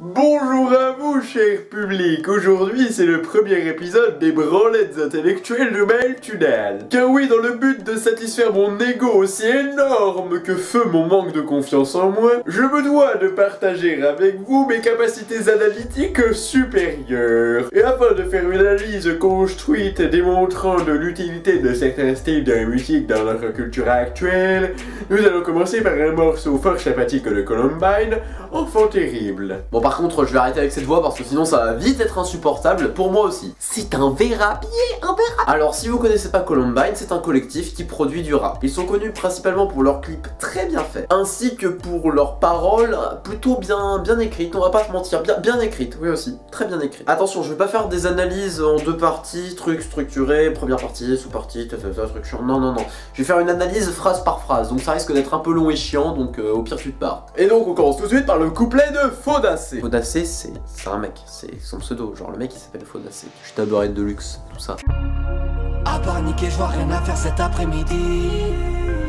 Bonjour à vous, cher public. Aujourd'hui, c'est le premier épisode des branlettes intellectuelles de Maël Tunnel. Car oui, dans le but de satisfaire mon ego aussi énorme que feu mon manque de confiance en moi, je me dois de partager avec vous mes capacités analytiques supérieures. Et afin de faire une analyse construite démontrant de l'utilité de certains styles de musique dans notre culture actuelle, nous allons commencer par un morceau fort sympathique de Columbine, Enfant terrible. Bon, par contre, je vais arrêter avec cette voix parce que sinon ça va vite être insupportable pour moi aussi. C'est un vrai rappier, un vrai rap. Alors, si vous connaissez pas Columbine, c'est un collectif qui produit du rap. Ils sont connus principalement pour leurs clips très bien faits, ainsi que pour leurs paroles plutôt bien écrites. On va pas se mentir, bien écrites, oui aussi, très bien écrites. Attention, je vais pas faire des analyses en deux parties, trucs structurés, première partie, sous-partie, truc chiant. Non. Je vais faire une analyse phrase par phrase, donc ça risque d'être un peu long et chiant, donc au pire tu te pars. Et donc on commence tout de suite par le couplet de Faudacé. Faudacé, c'est un mec, c'est son pseudo, genre le mec il s'appelle Faudacé. Je suis tabarette de luxe, tout ça. À part niquer, je vois rien à faire cet après-midi.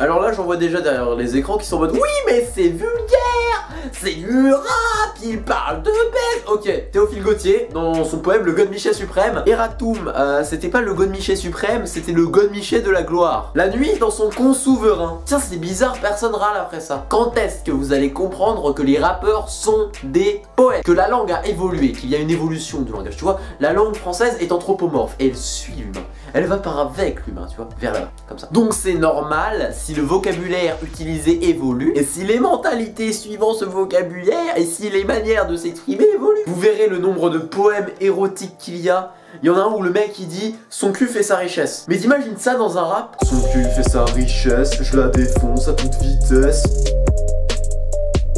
Alors là, j'en vois déjà derrière les écrans qui sont en mode oui, mais c'est vulgaire, c'est du rap, il parle de baisse. Ok, Théophile Gautier, dans son poème Le God-Miché suprême, Eratum, c'était pas le God-Miché suprême, c'était le God-Miché de la gloire. La nuit dans son con souverain. Tiens, c'est bizarre, personne râle après ça. Quand est-ce que vous allez comprendre que les rappeurs sont des poètes, que la langue a évolué, qu'il y a une évolution du langage, tu vois? La langue française est anthropomorphe, et elle suit l'humain. Elle va par avec l'humain, tu vois, vers là-bas, comme ça. Donc c'est normal si le vocabulaire utilisé évolue, et si les mentalités suivant ce vocabulaire, et si les manières de s'exprimer évoluent. Vous verrez le nombre de poèmes érotiques qu'il y a. Il y en a un où le mec il dit « Son cul fait sa richesse ». Mais t'imagines ça dans un rap? Son cul fait sa richesse, je la défonce à toute vitesse.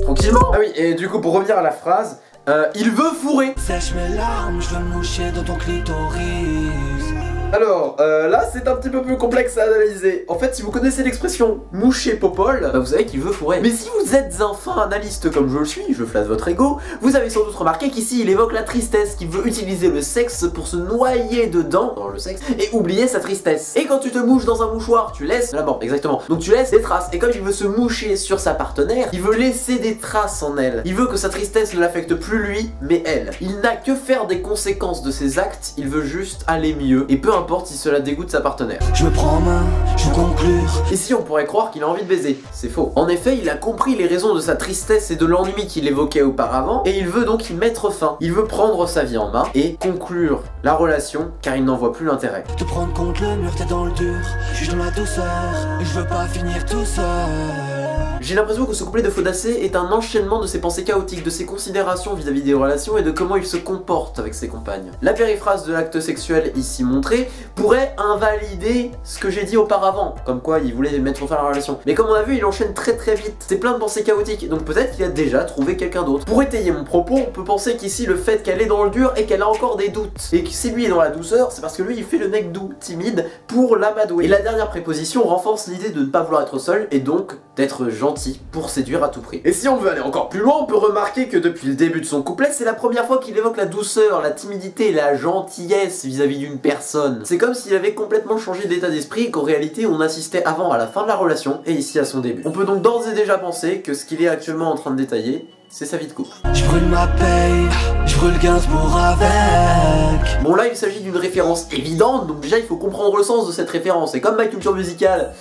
Tranquillement. Ah oui, et du coup pour revenir à la phrase, il veut fourrer. Sèche mes larmes, je veux me moucher dans ton clitoris. Alors, là c'est un petit peu plus complexe à analyser. En fait, si vous connaissez l'expression moucher popole, bah, vous savez qu'il veut fourrer. Mais si vous êtes un fin analyste comme je le suis, je flatte votre ego, vous avez sans doute remarqué qu'ici il évoque la tristesse, qu'il veut utiliser le sexe pour se noyer dedans, dans le sexe, et oublier sa tristesse. Et quand tu te mouches dans un mouchoir, tu laisses la mort, exactement. Donc tu laisses des traces, et comme il veut se moucher sur sa partenaire, il veut laisser des traces en elle. Il veut que sa tristesse ne l'affecte plus lui, mais elle. Il n'a que faire des conséquences de ses actes, il veut juste aller mieux, et peu importe si cela dégoûte sa partenaire. Je me prends en main, je veux conclure. Ici on pourrait croire qu'il a envie de baiser, c'est faux. En effet, il a compris les raisons de sa tristesse et de l'ennui qu'il évoquait auparavant, et il veut donc y mettre fin. Il veut prendre sa vie en main et conclure la relation, car il n'en voit plus l'intérêt. Te prendre contre le mur, t'es dans le dur, je suis dans la douceur, et je veux pas finir tout seul. J'ai l'impression que ce couplet de Faudacé est un enchaînement de ses pensées chaotiques, de ses considérations vis-à-vis des relations et de comment il se comporte avec ses compagnes. La périphrase de l'acte sexuel ici montré pourrait invalider ce que j'ai dit auparavant, comme quoi il voulait mettre fin à la relation. Mais comme on a vu, il enchaîne très vite, c'est plein de pensées chaotiques, donc peut-être qu'il a déjà trouvé quelqu'un d'autre. Pour étayer mon propos, on peut penser qu'ici le fait qu'elle est dans le dur et qu'elle a encore des doutes, et que si lui est dans la douceur, c'est parce que lui il fait le mec doux, timide, pour l'amadouer. Et la dernière préposition renforce l'idée de ne pas vouloir être seul, et donc d'être gentil pour séduire à tout prix. Et si on veut aller encore plus loin, on peut remarquer que depuis le début de son couplet, c'est la première fois qu'il évoque la douceur, la timidité, la gentillesse vis-à-vis d'une personne. C'est comme s'il avait complètement changé d'état d'esprit et qu'en réalité on assistait avant à la fin de la relation et ici à son début. On peut donc d'ores et déjà penser que ce qu'il est actuellement en train de détailler, c'est sa vie de couple. Je brûle ma paye, je brûle Gainsbourg avec. Bon là il s'agit d'une référence évidente, donc déjà il faut comprendre le sens de cette référence. Et comme ma culture musicale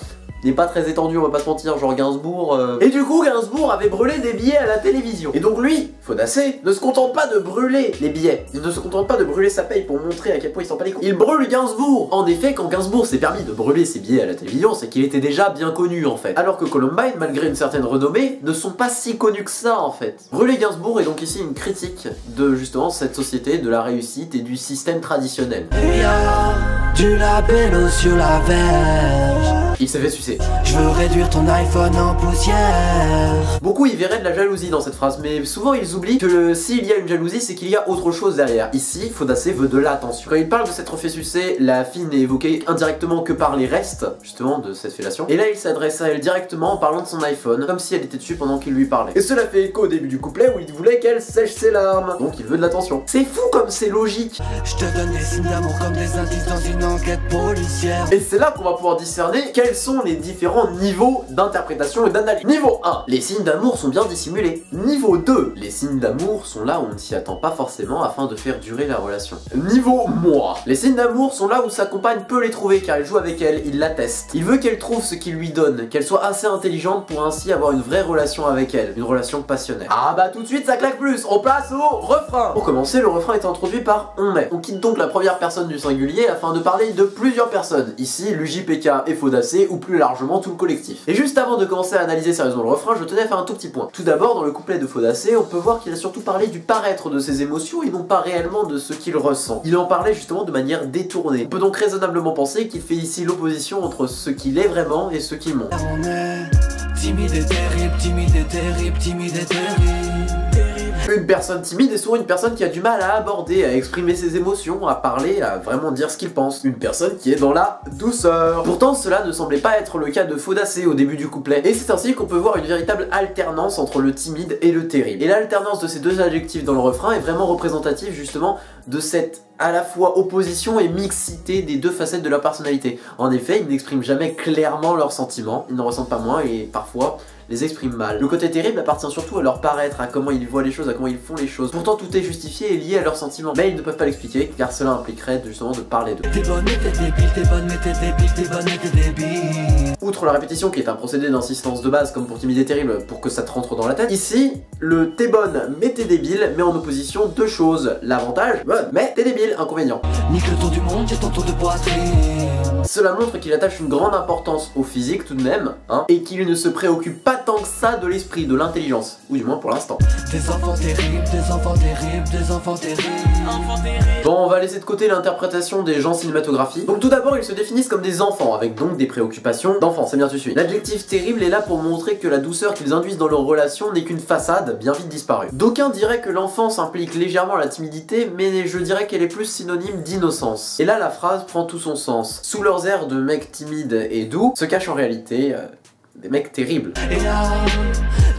n'est pas très étendu, on va pas se mentir, genre Gainsbourg. Et du coup, Gainsbourg avait brûlé des billets à la télévision. Et donc lui, Faudacé, ne se contente pas de brûler les billets. Il ne se contente pas de brûler sa paye pour montrer à quel point il s'en bat les couilles. Il brûle Gainsbourg. En effet, quand Gainsbourg s'est permis de brûler ses billets à la télévision, c'est qu'il était déjà bien connu en fait. Alors que Columbine, malgré une certaine renommée, ne sont pas si connus que ça en fait. Brûler Gainsbourg est donc ici une critique de justement cette société, de la réussite et du système traditionnel. Il y a du label aux yeux la verge. Il s'est fait sucer. Je veux réduire ton iPhone en poussière. Beaucoup y verraient de la jalousie dans cette phrase, mais souvent ils oublient que s'il y a une jalousie, c'est qu'il y a autre chose derrière. Ici, Faudacé veut de l'attention. Quand il parle de s'être fait sucer, la fille n'est évoquée indirectement que par les restes, justement, de cette fellation. Et là, il s'adresse à elle directement en parlant de son iPhone, comme si elle était dessus pendant qu'il lui parlait. Et cela fait écho au début du couplet où il voulait qu'elle sèche ses larmes. Donc il veut de l'attention. C'est fou comme c'est logique. Je te donne des signes d'amour comme des indices dans une une enquête policière. Et c'est là qu'on va pouvoir discerner quels sont les différents niveaux d'interprétation et d'analyse. Niveau 1, les signes d'amour sont bien dissimulés. Niveau 2, les signes d'amour sont là où on ne s'y attend pas forcément afin de faire durer la relation. Niveau moi, les signes d'amour sont là où sa compagne peut les trouver car il joue avec elle, il l'atteste. Il veut qu'elle trouve ce qu'il lui donne, qu'elle soit assez intelligente pour ainsi avoir une vraie relation avec elle, une relation passionnelle. Ah bah tout de suite ça claque plus, on passe au refrain. Pour commencer, le refrain est introduit par on est. On quitte donc la première personne du singulier afin de parler de plusieurs personnes, ici l'UJPK et Faudacé ou plus largement tout le collectif. Et juste avant de commencer à analyser sérieusement le refrain, je tenais à faire un tout petit point. Tout d'abord, dans le couplet de Faudacé, on peut voir qu'il a surtout parlé du paraître de ses émotions et non pas réellement de ce qu'il ressent. Il en parlait justement de manière détournée. On peut donc raisonnablement penser qu'il fait ici l'opposition entre ce qu'il est vraiment et ce qu'il montre. On est timide et terrible, timide et terrible, timide et terrible. Une personne timide est souvent une personne qui a du mal à aborder, à exprimer ses émotions, à parler, à vraiment dire ce qu'il pense. Une personne qui est dans la douceur. Pourtant, cela ne semblait pas être le cas de Faudacé au début du couplet. Et c'est ainsi qu'on peut voir une véritable alternance entre le timide et le terrible. Et l'alternance de ces deux adjectifs dans le refrain est vraiment représentative justement de cette à la fois opposition et mixité des deux facettes de la personnalité. En effet, ils n'expriment jamais clairement leurs sentiments, ils n'en ressentent pas moins et parfois les expriment mal. Le côté terrible appartient surtout à leur paraître, à comment ils voient les choses, à comment ils font les choses. Pourtant tout est justifié et lié à leurs sentiments, mais ils ne peuvent pas l'expliquer car cela impliquerait justement de parler d'eux. T'es bonne mais t'es débile, t'es bonne mais t'es débile, t'es bonne mais t'es débile. Outre la répétition qui est un procédé d'insistance de base comme pour timide et terrible pour que ça te rentre dans la tête, ici le t'es bonne mais t'es débile met en opposition deux choses. L'avantage, bonne, mais t'es débile, inconvénient. Nique le tour du monde, j'ai ton tour de poitrine. Cela montre qu'il attache une grande importance au physique tout de même, hein, et qu'il ne se préoccupe pas tant que ça de l'esprit, de l'intelligence, ou du moins pour l'instant. Des enfants terribles, des enfants terribles, des enfants terribles. Bon, on va laisser de côté l'interprétation des gens cinématographiques. Donc tout d'abord, ils se définissent comme des enfants, avec donc des préoccupations d'enfants, c'est bien tout de suite. L'adjectif terrible est là pour montrer que la douceur qu'ils induisent dans leur relation n'est qu'une façade, bien vite disparue. D'aucuns diraient que l'enfance implique légèrement la timidité, mais je dirais qu'elle est plus synonyme d'innocence. Et là, la phrase prend tout son sens. Sous leurs airs de mecs timides et doux, se cachent en réalité des mecs terribles. Et là,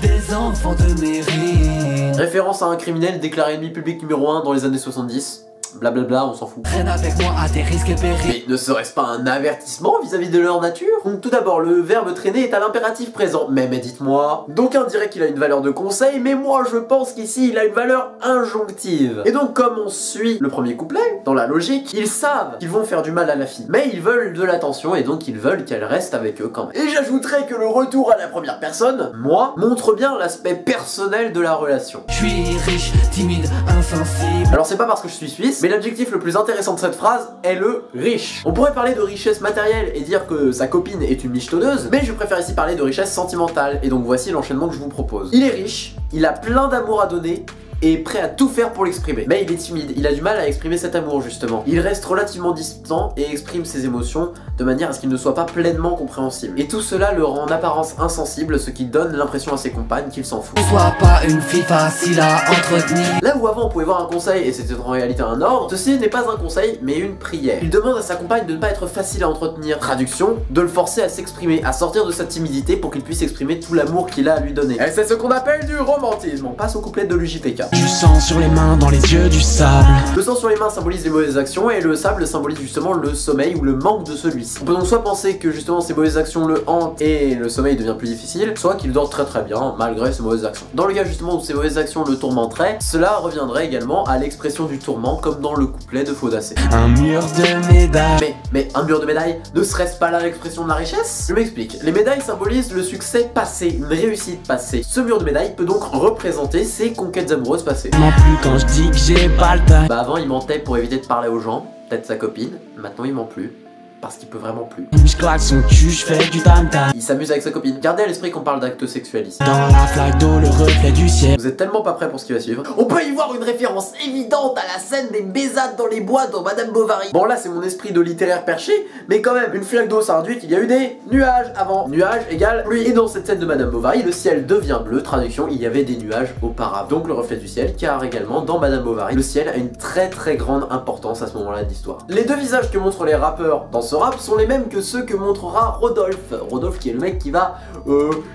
des enfants de mairie. Référence à un criminel déclaré ennemi public numéro 1 dans les années 70. Blablabla, on s'en fout. Traîne avec moi à tes risques et périls. Mais ne serait-ce pas un avertissement vis-à-vis de leur nature? Donc tout d'abord, le verbe traîner est à l'impératif présent. Mais dites-moi. D'aucuns diraient qu'il a une valeur de conseil, mais moi je pense qu'ici il a une valeur injonctive. Et donc comme on suit le premier couplet, dans la logique, ils savent qu'ils vont faire du mal à la fille. Mais ils veulent de l'attention et donc ils veulent qu'elle reste avec eux quand même. Et j'ajouterais que le retour à la première personne, moi, montre bien l'aspect personnel de la relation. Je suis riche, timide, insensible. Alors c'est pas parce que je suis suisse, mais l'adjectif le plus intéressant de cette phrase est le riche. On pourrait parler de richesse matérielle et dire que sa copine est une michetonneuse, mais je préfère ici parler de richesse sentimentale, et donc voici l'enchaînement que je vous propose. Il est riche, il a plein d'amour à donner, et est prêt à tout faire pour l'exprimer. Mais il est timide, il a du mal à exprimer cet amour justement. Il reste relativement distant et exprime ses émotions de manière à ce qu'il ne soit pas pleinement compréhensible. Et tout cela le rend en apparence insensible, ce qui donne l'impression à ses compagnes qu'il s'en fout. Sois pas une fille facile à entretenir. Là où avant on pouvait voir un conseil et c'était en réalité un ordre, ceci n'est pas un conseil mais une prière. Il demande à sa compagne de ne pas être facile à entretenir. Traduction, de le forcer à s'exprimer, à sortir de sa timidité pour qu'il puisse exprimer tout l'amour qu'il a à lui donner. Et c'est ce qu'on appelle du romantisme. On passe au couplet de l'UJPK. Du sang sur les mains, dans les yeux du sable. Le sang sur les mains symbolise les mauvaises actions et le sable symbolise justement le sommeil ou le manque de celui-ci. On peut donc soit penser que justement ces mauvaises actions le hantent et le sommeil devient plus difficile, soit qu'il dort très bien malgré ces mauvaises actions. Dans le cas justement où ces mauvaises actions le tourmenteraient, cela reviendrait également à l'expression du tourment comme dans le couplet de Faudacé. Un mur de médailles. Mais un mur de médailles, ne serait-ce pas là l'expression de la richesse? Je m'explique. Les médailles symbolisent le succès passé, une réussite passée. Ce mur de médailles peut donc représenter ses conquêtes amoureuses passées. M'en plus quand je dis que j'ai pas le temps. Bah avant il mentait pour éviter de parler aux gens, peut-être sa copine, maintenant il ment plus. Parce qu'il peut vraiment plus. Je claque son cul, je fais du tam-tam. Il s'amuse avec sa copine. Gardez à l'esprit qu'on parle d'actes sexuels ici. Dans la flaque d'eau, le reflet du ciel. Vous êtes tellement pas prêts pour ce qui va suivre. On peut y voir une référence évidente à la scène des baisades dans les bois dans Madame Bovary. Bon là c'est mon esprit de littéraire perché, mais quand même, une flaque d'eau ça induit qu'il y a eu des nuages avant. Nuages égale pluie. Et dans cette scène de Madame Bovary, le ciel devient bleu. Traduction, il y avait des nuages auparavant. Donc le reflet du ciel, car également dans Madame Bovary, le ciel a une très grande importance à ce moment-là de l'histoire. Les deux visages que montrent les rappeurs dans ce son rap sont les mêmes que ceux que montrera Rodolphe. Rodolphe qui est le mec qui va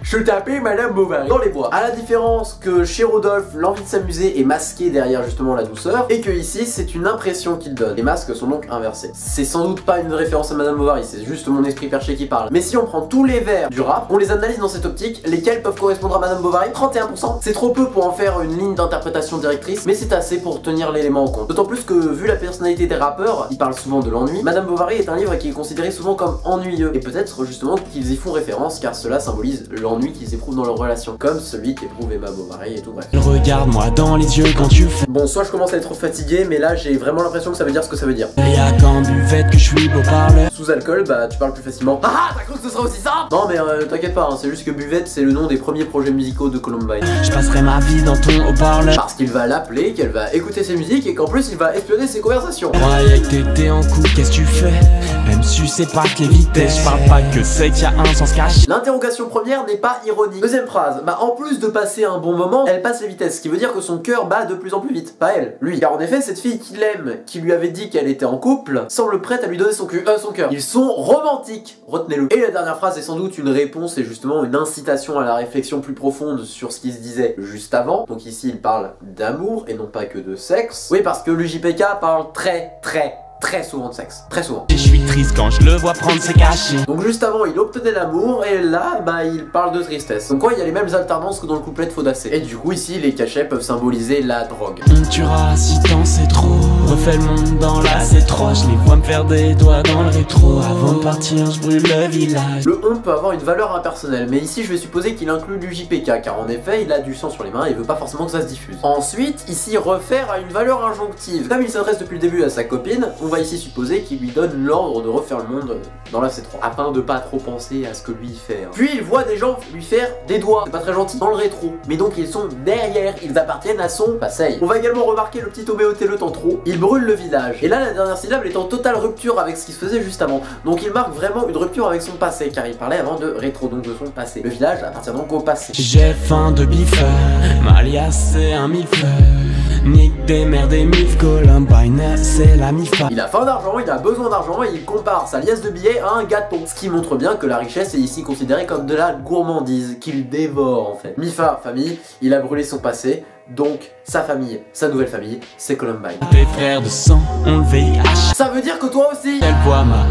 se taper Madame Bovary dans les bois. À la différence que chez Rodolphe, l'envie de s'amuser est masquée derrière justement la douceur, et que ici c'est une impression qu'il donne. Les masques sont donc inversés. C'est sans doute pas une référence à Madame Bovary, c'est juste mon esprit perché qui parle. Mais si on prend tous les vers du rap, on les analyse dans cette optique, lesquels peuvent correspondre à Madame Bovary, 31%. C'est trop peu pour en faire une ligne d'interprétation directrice, mais c'est assez pour tenir l'élément en compte. D'autant plus que, vu la personnalité des rappeurs, ils parlent souvent de l'ennui, Madame Bovary est un livre qui est considéré souvent comme ennuyeux, et peut-être justement qu'ils y font référence car cela symbolise l'ennui qu'ils éprouvent dans leur relation, comme celui qu'éprouve Emma Bovary et tout bref. Regarde-moi dans les yeux quand tu fais. Bon, soit je commence à être fatigué, mais là j'ai vraiment l'impression que ça veut dire ce que ça veut dire. Y'a qu'en buvette que je suis beau parleur. Sous alcool, bah tu parles plus facilement. Ah, t'as cru que ce serait aussi simple? Non mais t'inquiète pas, hein, c'est juste que Buvette c'est le nom des premiers projets musicaux de Columbine. Je passerai ma vie dans ton haut-parleur. Parce qu'il va l'appeler, qu'elle va écouter ses musiques et qu'en plus il va espionner ses conversations. Croyais que t'étais en couple, qu'est-ce que tu fais? Même si c'est pas que les vitesses, je parle pas que c'est qu'il y a un sens caché. L'interrogation première n'est pas ironique. Deuxième phrase, bah en plus de passer un bon moment, elle passe les vitesses, ce qui veut dire que son cœur bat de plus en plus vite, pas elle, lui. Car en effet, cette fille qu'il aime, qui lui avait dit qu'elle était en couple, semble prête à lui donner son cœur. Ils sont romantiques, retenez-le. Et la dernière phrase est sans doute une réponse et justement une incitation à la réflexion plus profonde sur ce qui se disait juste avant. Donc ici, il parle d'amour et non pas que de sexe. Oui, parce que l'UJPK parle très souvent de sexe, très souvent. Je suis triste quand je le vois prendre ses cachets. Donc juste avant il obtenait l'amour et là bah il parle de tristesse. Donc quoi, il y a les mêmes alternances que dans le couplet de Faudacé. Et du coup ici les cachets peuvent symboliser la drogue. On me tuera si tant c'est trop. Refais le monde dans la C3. Je les vois me faire des doigts dans le rétro. Avant de partir je brûle le village. Le on peut avoir une valeur impersonnelle, mais ici je vais supposer qu'il inclut l'UJPK car en effet il a du sang sur les mains et il veut pas forcément que ça se diffuse. Ensuite ici refaire a une valeur injonctive. Comme il s'adresse depuis le début à sa copine, on va ici supposer qu'il lui donne l'ordre de refaire le monde dans la C3 afin de pas trop penser à ce que lui fait. Puis il voit des gens lui faire des doigts, c'est pas très gentil, dans le rétro, mais donc ils sont derrière, ils appartiennent à son passé. On va également remarquer le petit Obéoté-le en trop, il brûle le village. Et là la dernière syllabe est en totale rupture avec ce qui se faisait juste avant, donc il marque vraiment une rupture avec son passé car il parlait avant de rétro, donc de son passé. Le village appartient donc au passé. J'ai faim de bifeur, Malias c'est un millefeuille. Nique des mères des mifs, Columbine c'est la mifa. Il a faim d'argent, il a besoin d'argent et il compare sa liasse de billets à un gâteau. Ce qui montre bien que la richesse est ici considérée comme de la gourmandise, qu'il dévore en fait. Mifa, famille, il a brûlé son passé, donc sa famille, sa nouvelle famille, c'est Columbine. Tes frères de sang ont le VIH. Ça veut dire que toi aussi. Elle voit ma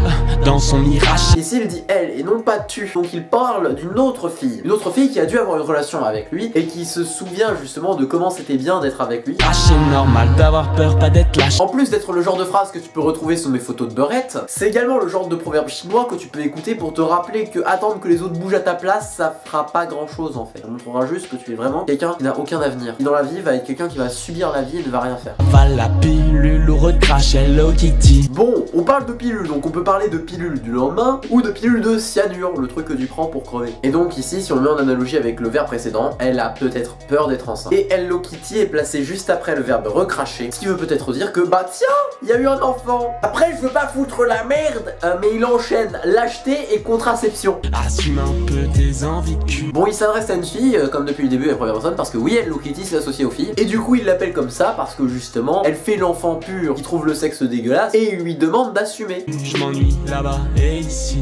dans son mirage. Ici il dit elle et non pas tu. Donc il parle d'une autre fille. Une autre fille qui a dû avoir une relation avec lui et qui se souvient justement de comment c'était bien d'être avec lui. C'est normal d'avoir peur, pas d'être lâche. En plus d'être le genre de phrase que tu peux retrouver sous mes photos de beurette, c'est également le genre de proverbe chinois que tu peux écouter pour te rappeler que attendre que les autres bougent à ta place, ça fera pas grand chose en fait. Ça montrera juste que tu es vraiment quelqu'un qui n'a aucun avenir. Qui dans la vie va être quelqu'un qui va subir la vie et ne va rien faire. Va la pilule ou recrache Hello Kitty. Bon, on parle de pilule, donc on peut parler de pilule du lendemain ou de pilule de cyanure, le truc que tu prends pour crever. Et donc ici, si on le met en analogie avec le verbe précédent, elle a peut-être peur d'être enceinte. Et Hello Kitty est placé juste après le verbe recracher, ce qui veut peut-être dire que bah tiens, il y a eu un enfant. Après, je veux pas foutre la merde, mais il enchaîne lâcheté et contraception. Assume un peu tes envies de cul. Bon, il s'adresse à une fille, comme depuis le début à la première personne, parce que oui, Hello Kitty s'est associée aux filles. Et du coup, il l'appelle comme ça parce que justement, elle fait l'enfant pur qui trouve le sexe dégueulasse et il lui demande d'assumer. Je m'ennuie là-bas et ici.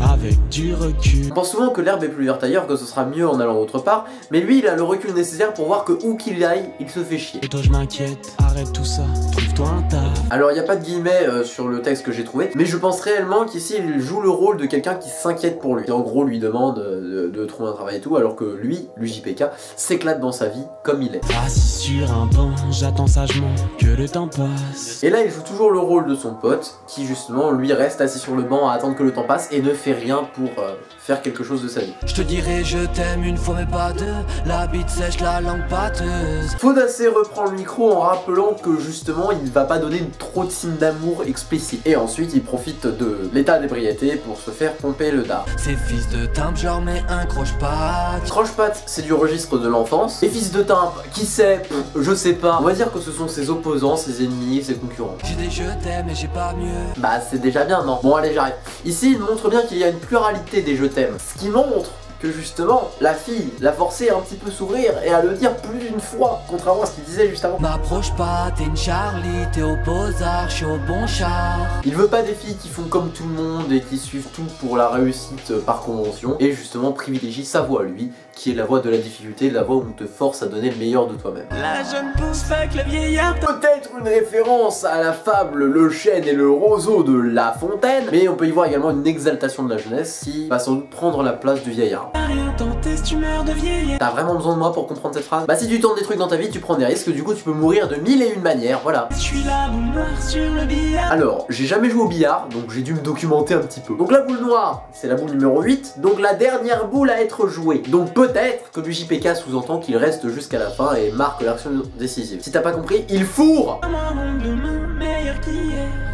Avec du recul. On pense souvent que l'herbe est plus verte ailleurs, que ce sera mieux en allant autre part, mais lui il a le recul nécessaire pour voir que où qu'il aille, il se fait chier. Et toi je m'inquiète, arrête tout ça, trouve-toi un taf. Alors il n'y a pas de guillemets sur le texte que j'ai trouvé, mais je pense réellement qu'ici il joue le rôle de quelqu'un qui s'inquiète pour lui. Et en gros lui demande de trouver un travail et tout, alors que lui, l'UJPK, s'éclate dans sa vie comme il est. Assis sur un banc, j'attends sagement que le temps passe. Et là il joue toujours le rôle de son pote, qui justement lui reste assis sur le banc à attendre que le temps passe et ne fait rien pour faire quelque chose de sa vie. Je te dirai je t'aime une fois mais pas deux. La bite sèche, la langue pâteuse. Faudacé reprend le micro en rappelant que justement il va pas donner trop de signes d'amour explicites. Et ensuite il profite de l'état d'ébriété pour se faire pomper le dard. Ces fils de timbre, genre mets un croche-patte. Croche-patte, c'est du registre de l'enfance. Les fils de timbre, qui sait, je sais pas. On va dire que ce sont ses opposants, ses ennemis, ses concurrents. J'ai des je t'aime et j'ai pas mieux. Bah c'est déjà bien, non? Bon allez j'arrête. Ici il montre bien qu'il y a une pluralité des je t'aime. Ce qui montre que justement la fille l'a forcé à un petit peu s'ouvrir et à le dire plus d'une fois, contrairement à ce qu'il disait juste avant. M'approche pas, t'es une Charlie, t'es au Beaux-Arts, je suis au bon char. Il veut pas des filles qui font comme tout le monde et qui suivent tout pour la réussite par convention, et justement privilégie sa voie à lui, qui est la voie de la difficulté, la voie où on te force à donner le meilleur de toi-même. La jeune pousse fuck le vieillard. Peut-être une référence à la fable Le Chêne et le Roseau de La Fontaine, mais on peut y voir également une exaltation de la jeunesse qui va sans doute prendre la place du vieillard. Rien tenté, tu meurs de vieillard. T'as vraiment besoin de moi pour comprendre cette phrase? Bah si tu tentes des trucs dans ta vie, tu prends des risques, du coup tu peux mourir de 1001 manières, voilà. Je suis la boule noire sur le billard. Alors, j'ai jamais joué au billard, donc j'ai dû me documenter un petit peu. Donc la boule noire, c'est la boule numéro 8, donc la dernière boule à être jouée. Donc peut-être que le JPK sous-entend qu'il reste jusqu'à la fin et marque l'action décisive. Si t'as pas compris, il fourre!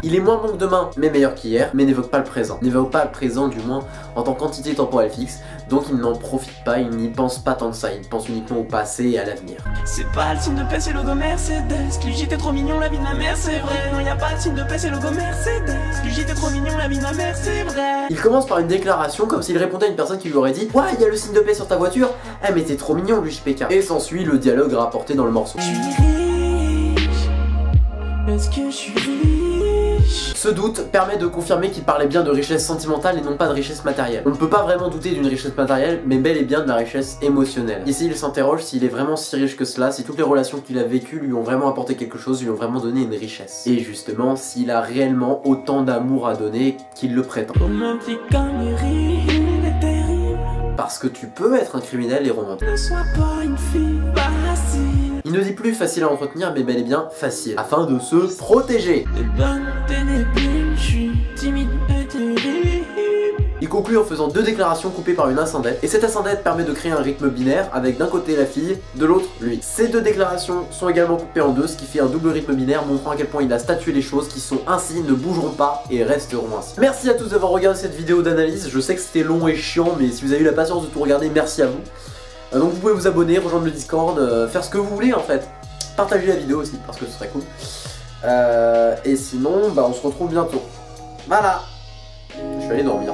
Il est moins bon que demain, mais meilleur qu'hier, mais n'évoque pas le présent. N'évoque pas le présent, du moins, en tant qu'entité temporelle fixe, donc il n'en profite pas, il n'y pense pas tant que ça, il pense uniquement au passé et à l'avenir. C'est pas le signe de paix, c'est logo Mercedes. Luigi t'es trop mignon, la vie de ma mère, c'est vrai. Non, y a pas le signe de paix, c'est logo Mercedes. Luigi t'es trop mignon, la vie de ma mère, c'est vrai. Il commence par une déclaration comme s'il répondait à une personne qui lui aurait dit: ouais, il y a le signe de paix sur ta voiture. Eh, mais t'es trop mignon, Luigi PK. Et s'ensuit le dialogue rapporté dans le morceau. Je suis riche. Est-ce que je suis riche? Ce doute permet de confirmer qu'il parlait bien de richesse sentimentale et non pas de richesse matérielle. On ne peut pas vraiment douter d'une richesse matérielle, mais bel et bien de la richesse émotionnelle. Ici, il s'interroge s'il est vraiment si riche que cela, si toutes les relations qu'il a vécues lui ont vraiment apporté quelque chose, lui ont vraiment donné une richesse. Et justement, s'il a réellement autant d'amour à donner qu'il le prétend. Romantique comme il est terrible. Parce que tu peux être un criminel et romantique. Ne sois pas une fille facile. Il ne dit plus facile à entretenir, mais bel et bien facile, afin de se protéger. T'es bonne, t'es débile, je suis timide et terrible. Il conclut en faisant deux déclarations coupées par une ascendette, et cette ascendette permet de créer un rythme binaire avec d'un côté la fille, de l'autre lui. Ces deux déclarations sont également coupées en deux, ce qui fait un double rythme binaire montrant à quel point il a statué les choses qui sont ainsi, ne bougeront pas et resteront ainsi. Merci à tous d'avoir regardé cette vidéo d'analyse, je sais que c'était long et chiant, mais si vous avez eu la patience de tout regarder, merci à vous. Donc vous pouvez vous abonner, rejoindre le Discord, faire ce que vous voulez en fait. Partagez la vidéo aussi parce que ce serait cool. Et sinon, bah on se retrouve bientôt. Voilà. Je vais aller dormir.